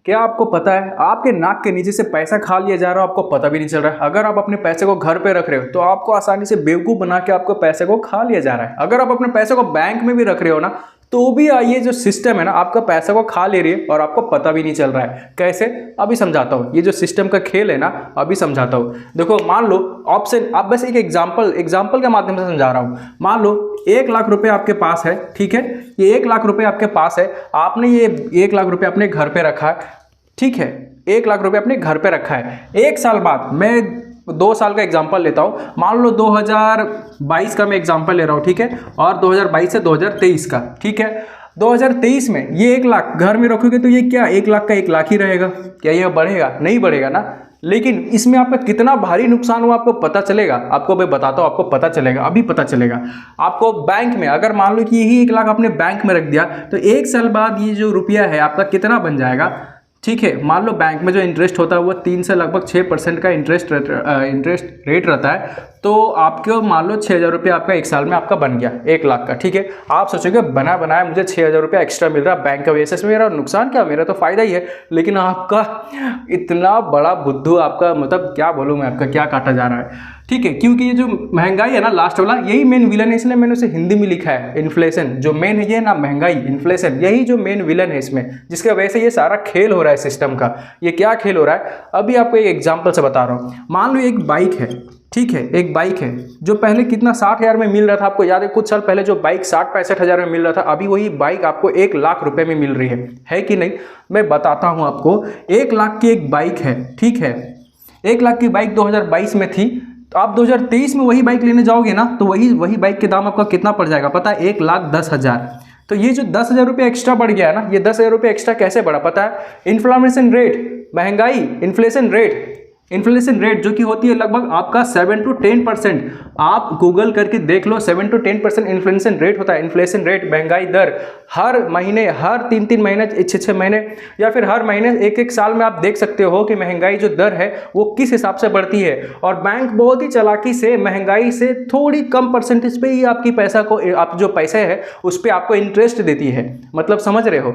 क्या आपको पता है आपके नाक के नीचे से पैसा खा लिया जा रहा है, आपको पता भी नहीं चल रहा है। अगर आप अपने पैसे को घर पे रख रहे हो तो आपको आसानी से बेवकूफ बना के आपको पैसे को खा लिया जा रहा है। अगर आप अपने पैसे को बैंक में भी रख रहे हो ना तो भी ये जो सिस्टम है ना आपका पैसा को खा ले रही है और आपको पता भी नहीं चल रहा है। कैसे? अभी समझाता हूँ। ये जो सिस्टम का खेल है ना अभी समझाता हूँ। देखो मान लो ऑप्शन, आप बस एक एग्जाम्पल के माध्यम से समझा रहा हूँ। मान लो 1 लाख रुपए आपके पास है, ठीक है। ये 1 लाख रुपए आपके पास है, आपने ये 1 लाख रुपए अपने घर पे रखा है, ठीक है। 1 लाख रुपए अपने घर पे रखा है। 1 साल बाद, मैं 2 साल का एग्जांपल लेता हूँ, मान लो 2022 का मैं एग्जांपल ले रहा हूँ, ठीक है, और 2022 से 2023 का, ठीक है। 2023 में ये 1 लाख घर में रखोगे तो ये क्या 1 लाख का 1 लाख ही रहेगा? क्या ये बढ़ेगा? नहीं बढ़ेगा ना। लेकिन इसमें आपका कितना भारी नुकसान हुआ आपको पता चलेगा। आपको मैं बताता हूँ, आपको पता चलेगा, अभी पता चलेगा आपको। बैंक में अगर मान लो कि यही 1 लाख आपने बैंक में रख दिया तो 1 साल बाद ये जो रुपया है आपका कितना बन जाएगा, ठीक है। मान लो बैंक में जो इंटरेस्ट होता है वो 3 से लगभग 6% का इंटरेस्ट रेट रहता है। तो आपको मान लो 6,000 रुपये आपका 1 साल में आपका बन गया 1 लाख का, ठीक है। आप सोचोगे बना बनाया मुझे 6,000 रुपये एक्स्ट्रा मिल रहा है बैंक का वजह से, मेरा नुकसान क्या, मेरा तो फायदा ही है। लेकिन आपका इतना बड़ा बुद्धू, आपका मतलब क्या बोलूँ मैं, आपका क्या काटा जा रहा है, ठीक है। क्योंकि ये जो महंगाई है ना लास्ट वाला, यही मेन विलन है, इसलिए मैंने उसे हिंदी में लिखा है इन्फ्लेशन। जो मेन है ये ना महंगाई, इन्फ्लेशन, यही जो मेन विलन है इसमें, जिसकी वजह से ये सारा खेल हो रहा है सिस्टम का। ये क्या खेल हो रहा है अभी आपको एक एग्जांपल से बता रहा हूँ। मान लो एक बाइक है, ठीक है, एक बाइक है जो पहले कितना 60,000 में मिल रहा था, आपको याद है कुछ साल पहले जो बाइक 60-65 हज़ार में मिल रहा था, अभी वही बाइक आपको 1 लाख रुपए में मिल रही है कि नहीं? मैं बताता हूँ आपको। 1 लाख की एक बाइक है, ठीक है। 1 लाख की बाइक 2022 में थी, तो आप 2023 में वही बाइक लेने जाओगे ना तो वही बाइक के दाम आपका कितना पड़ जाएगा पता है? 1,10,000। तो ये जो 10,000 रुपये एक्स्ट्रा बढ़ गया है ना, ये 10,000 रुपये एक्स्ट्रा कैसे बढ़ा पता है? इन्फ्लेशन रेट, महंगाई, इन्फ्लेशन रेट जो कि होती है लगभग आपका 7 to 10%। आप गूगल करके देख लो, 7 to 10% इन्फ्लेशन रेट होता है। इन्फ्लेशन रेट, महंगाई दर, हर महीने, हर 3-3 महीने, 6-6 महीने, या फिर हर महीने 1-1 साल में आप देख सकते हो कि महंगाई जो दर है वो किस हिसाब से बढ़ती है। और बैंक बहुत ही चालाकी से महंगाई से थोड़ी कम परसेंटेज पे ही आपकी पैसा को, आप जो पैसे है उस पर आपको इंटरेस्ट देती है। मतलब समझ रहे हो?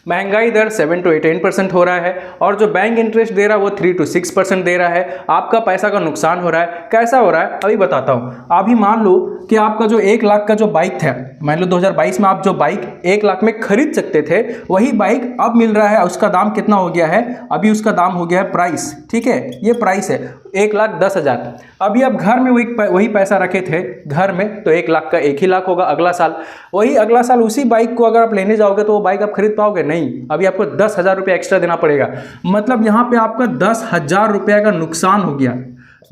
महंगाई दर 7 to 10% हो रहा है और जो बैंक इंटरेस्ट दे रहा है वो 3 to 6% दे रहा है। आपका पैसा का नुकसान हो रहा है। कैसा हो रहा है अभी बताता हूँ। अभी मान लो कि आपका जो 1 लाख का जो बाइक था, मान लो 2022 में आप जो बाइक 1 लाख में खरीद सकते थे, वही बाइक अब मिल रहा है, उसका दाम कितना हो गया है? अभी उसका दाम हो गया है प्राइस, ठीक है, ये प्राइस है 1,10,000। अभी आप घर में वही पैसा रखे थे घर में तो 1 लाख का 1 ही लाख होगा अगला साल। वही अगला साल उसी बाइक को अगर आप लेने जाओगे तो वो बाइक आप खरीद पाओगे? नहीं। अभी आपको 10,000 रुपये एक्स्ट्रा देना पड़ेगा। मतलब यहाँ पे आपका 10,000 रुपये का नुकसान हो गया।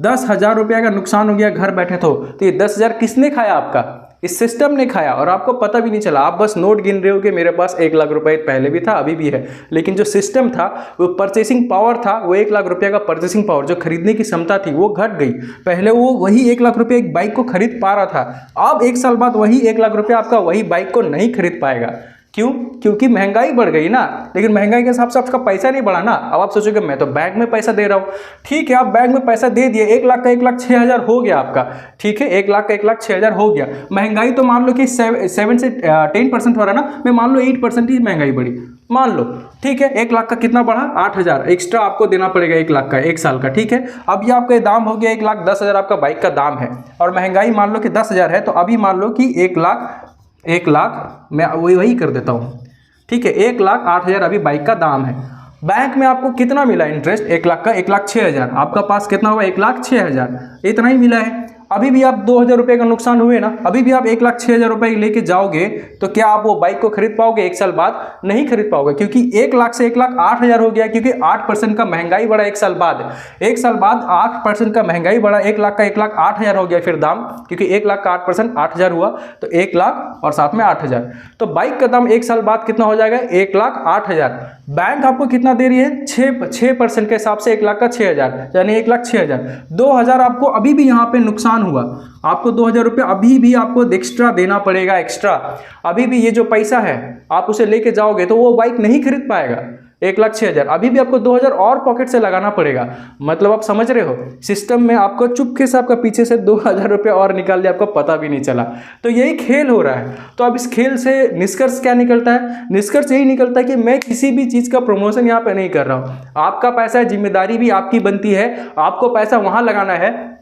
10,000 रुपये का नुकसान हो गया घर बैठे। तो ये 10,000 किसने खाया? आपका इस सिस्टम ने खाया और आपको पता भी नहीं चला। आप बस नोट गिन रहे हो कि मेरे पास 1 लाख रुपए पहले भी था, अभी भी है। लेकिन जो सिस्टम था, वो परचेसिंग पावर था, वो 1 लाख रुपए का परचेसिंग पावर, जो खरीदने की क्षमता थी, वो घट गई। पहले वो वही 1 लाख रुपए एक बाइक को खरीद पा रहा था, अब 1 साल बाद वही 1 लाख रुपए आपका वही बाइक को नहीं खरीद पाएगा। क्यों? क्योंकि महंगाई बढ़ गई ना। लेकिन महंगाई के हिसाब से आपका पैसा नहीं बढ़ा ना। अब आप सोचोगे मैं तो बैंक में पैसा दे रहा हूँ, ठीक है, आप बैंक में पैसा दे दिए, 1 लाख का 1,06,000 हो गया आपका, ठीक है, 1 लाख का 1,06,000 हो गया। महंगाई तो मान लो कि 7 से 10% हो रहा है ना, मैं मान लो 8% ही महंगाई बढ़ी, मान लो, ठीक है। 1 लाख का कितना बढ़ा? 8,000 एक्स्ट्रा आपको देना पड़ेगा 1 लाख का 1 साल का, ठीक है। अब ये आपका दाम हो गया 1,10,000 आपका बाइक का दाम है, और महंगाई मान लो कि 10,000 है, तो अभी मान लो कि 1 लाख मैं वही कर देता हूँ, ठीक है, 1,08,000 अभी बाइक का दाम है। बैंक में आपको कितना मिला इंटरेस्ट? 1 लाख का 1,06,000। आपका पास कितना हुआ? 1,06,000, इतना ही मिला है। अभी भी आप 2,000 रुपये का नुकसान हुए ना, अभी भी आप 1,06,000 रुपये लेके जाओगे तो क्या आप वो बाइक को खरीद पाओगे? 1 साल बाद नहीं खरीद पाओगे, क्योंकि 1 लाख से 1,08,000 हो गया, क्योंकि 8% का महंगाई बढ़ा 1 साल बाद। 1 साल बाद 8% का महंगाई बढ़ा, 1 लाख का 1,08,000 हो गया फिर दाम, क्योंकि 1 लाख का 8% 8,000 हुआ, तो 1 लाख और साथ में 8,000, तो बाइक का दाम 1 साल बाद कितना हो जाएगा? 1,08,000। बैंक आपको कितना दे रही है? 6% के हिसाब से 1 लाख का 6,000, यानी 1,06,000। 2,000 आपको अभी भी यहाँ पे नुकसान हुआ। आपको 2,000 रुपये अभी भी आपको एक्स्ट्रा देना पड़ेगा, एक्स्ट्रा। अभी भी ये जो पैसा है आप उसे लेके जाओगे तो वो बाइक नहीं खरीद पाएगा। 1,06,000, अभी भी आपको 2,000 और पॉकेट से लगाना पड़ेगा। मतलब आप समझ रहे हो, सिस्टम में आपको चुपके से आपका पीछे से 2,000 रुपये और निकाल दिया, आपको पता भी नहीं चला। तो यही खेल हो रहा है। तो अब इस खेल से निष्कर्ष क्या निकलता है? निष्कर्ष यही निकलता है कि मैं किसी भी चीज़ का प्रमोशन यहाँ पे नहीं कर रहा हूँ। आपका पैसा है, जिम्मेदारी भी आपकी बनती है, आपको पैसा वहाँ लगाना है।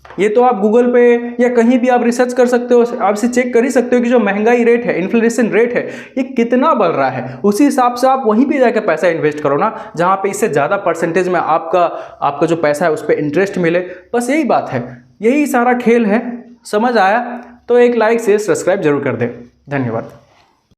ये तो आप गूगल पे या कहीं भी आप रिसर्च कर सकते हो, आप इसे चेक कर ही सकते हो कि जो महंगाई रेट है, इन्फ्लेशन रेट है, ये कितना बढ़ रहा है। उसी हिसाब से आप वहीं पे जाकर पैसा इन्वेस्ट करो ना, जहाँ पे इससे ज़्यादा परसेंटेज में आपका जो पैसा है उस पर इंटरेस्ट मिले। बस यही बात है, यही सारा खेल है। समझ आया तो एक लाइक शेयर सब्सक्राइब जरूर कर दें। धन्यवाद।